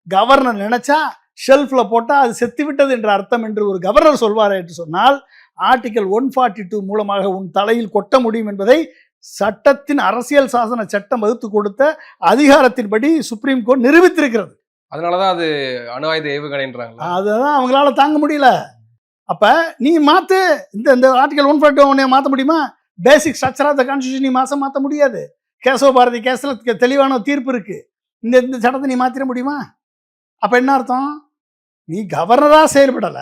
Governor நினைச்சா ஷெல்ஃபில் போட்டால் அது செத்துவிட்டது என்ற அர்த்தம் என்று ஒரு கவர்னர் சொல்வார் என்று சொன்னால் ஆர்டிகல் 142 மூலமாக உன் தலையில் கொட்ட முடியும் என்பதை சட்டத்தின் அரசியல் சாசன சட்டம் வகுத்து கொடுத்த அதிகாரத்தின்படி சுப்ரீம் கோர்ட் நிரூபித்திருக்கிறது. அதனாலதான் அது அணு ஆயுத ஏவுகணைன்றாங்க. அதுதான் அவங்களால தாங்க முடியல. அப்ப நீ மாத்து, இந்த ஆர்டிகல் 142 மாற்ற முடியுமா? Basic structure of the constitution நீ மாற்ற முடியாது. கேசவ பாரதி கேஸ்ல தெளிவான தீர்ப்பு இருக்கு. இந்த சட்டத்தை நீ மாத்திர முடியுமா? அப்ப என்ன அர்த்தம்? நீ கவர்னரா செயல்படல,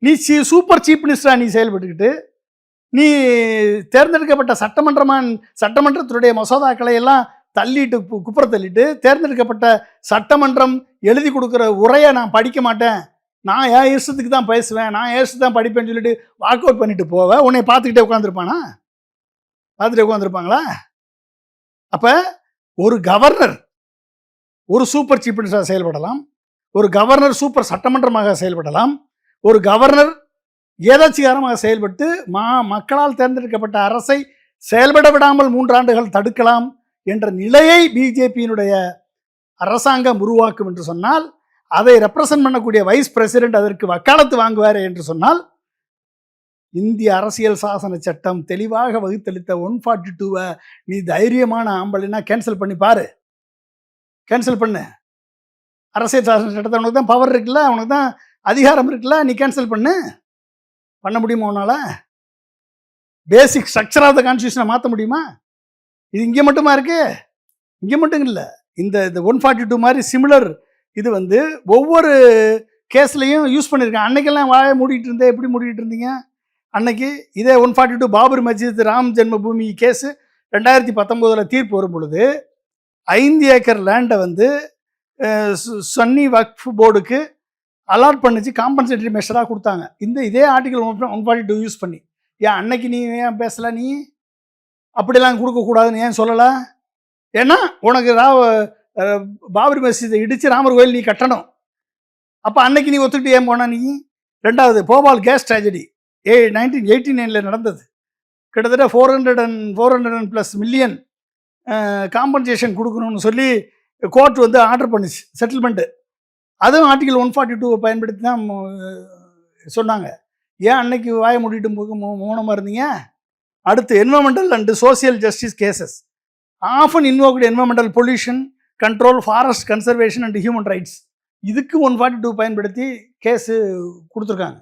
நீ சூப்பர் சீஃப் மினிஸ்டரா நீ செயல்பட்டுக்கிட்டு நீ தேர்ந்தெடுக்கப்பட்ட சட்டமன்றத்தினுடைய மசோதாக்களை எல்லாம் தள்ளிட்டு குப்புற தள்ளிட்டு தேர்ந்தெடுக்கப்பட்ட சட்டமன்றம் எழுதி கொடுக்குற உரையை நான் படிக்க மாட்டேன், நான் என் இஷ்டத்துக்கு தான் பேசுவேன், நான் என் இஷ்டத்துக்கு தான் படிப்பேன்னு சொல்லிட்டு வாக் அவுட் பண்ணிட்டு போவேன். உன்னை பார்த்துக்கிட்டே உட்காந்துருப்பானா? பார்த்துட்டே உட்காந்துருப்பாங்களா? அப்போ ஒரு கவர்னர் ஒரு சூப்பர் சீஃப் மினிஸ்டராக செயல்படலாம், ஒரு கவர்னர் சூப்பர் சட்டமன்றமாக செயல்படலாம், ஒரு கவர்னர் ஏதாச்சிகாரமாக செயல்பட்டு மக்களால் தேர்ந்தெடுக்கப்பட்ட அரசை செயல்பட விடாமல் 3 ஆண்டுகள் தடுக்கலாம் என்ற நிலையை பிஜேபியினுடைய அரசாங்கம் உருவாக்கும் என்று சொன்னால், அதை ரெப்ரசன்ட் பண்ணக்கூடிய வைஸ் பிரசிடென்ட் அதற்கு வக்காலத்து வாங்குவார் என்று சொன்னால், இந்திய அரசியல் சாசன சட்டம் தெளிவாக வகுத்தளித்த 142 நீ தைரியமான ஆம்பளைனா கேன்சல் பண்ணி பாரு, கேன்சல் பண்ணு. அரசியல் சாசன சட்டத்தை உனக்கு தான் பவர் இருக்குல்ல, அவனுக்கு தான் அதிகாரம் இருக்குல்ல, நீ கேன்சல் பண்ண முடியுமா? உன்னால பேசிக் ஸ்ட்ரக்சர் ஆஃப் த கான்ஸ்டியூஷனை மாற்ற முடியுமா? இது இங்கே மட்டுமா இருக்கு? இங்கே மட்டும் இல்லை, இந்த 142 மாதிரி சிமிலர் இது ஒவ்வொரு கேஸ்லையும் யூஸ் பண்ணியிருக்கேன். அன்னைக்கெல்லாம் வாயை மூடிட்டு இருந்தேன். எப்படி மூடிட்டு இருந்தீங்க அன்னைக்கு? இதே 142 பாபர் மஸ்ஜித் ராம் ஜென்மபூமி கேஸு 2019 தீர்ப்பு வரும் பொழுது 5 ஏக்கர் லேண்டை சன்னி வக்ஃப் போர்டுக்கு அலாட் பண்ணிச்சு, காம்பன்சேட்டரி மெஷராக கொடுத்தாங்க. இதே ஆர்டிகல் 142 யூஸ் பண்ணி. ஏன் அன்னைக்கு நீ ஏன் பேசலை? நீ அப்படிலாம் கொடுக்கக்கூடாதுன்னு ஏன் சொல்லலை? ஏன்னா உனக்கு பாபரி மஸ்ஜிதை இடித்து ராமர் கோயில் நீ கட்டணும். அப்போ அன்னைக்கு நீ ஒத்துக்கிட்டு ஏன் போனா? நீ ரெண்டாவது போபால் கேஸ் ட்ராஜடி 1989 நடந்தது. கிட்டத்தட்ட 400+ மில்லியன் காம்பன்சேஷன் கொடுக்கணும்னு சொல்லி கோர்ட் ஆர்டர் பண்ணிச்சு செட்டில்மெண்ட்டு. அதுவும் ஆர்டிகல் 142 பயன்படுத்தி தான் சொன்னாங்க. ஏன் அன்னைக்கு வாயை மூடிட்டு மௌனமாக இருந்தீங்க? அடுத்து environmental and social justice cases often invoked environmental pollution control, forest conservation and human rights, இதுக்கு 142 பயன்படுத்தி கேஸு கொடுத்துருக்காங்க.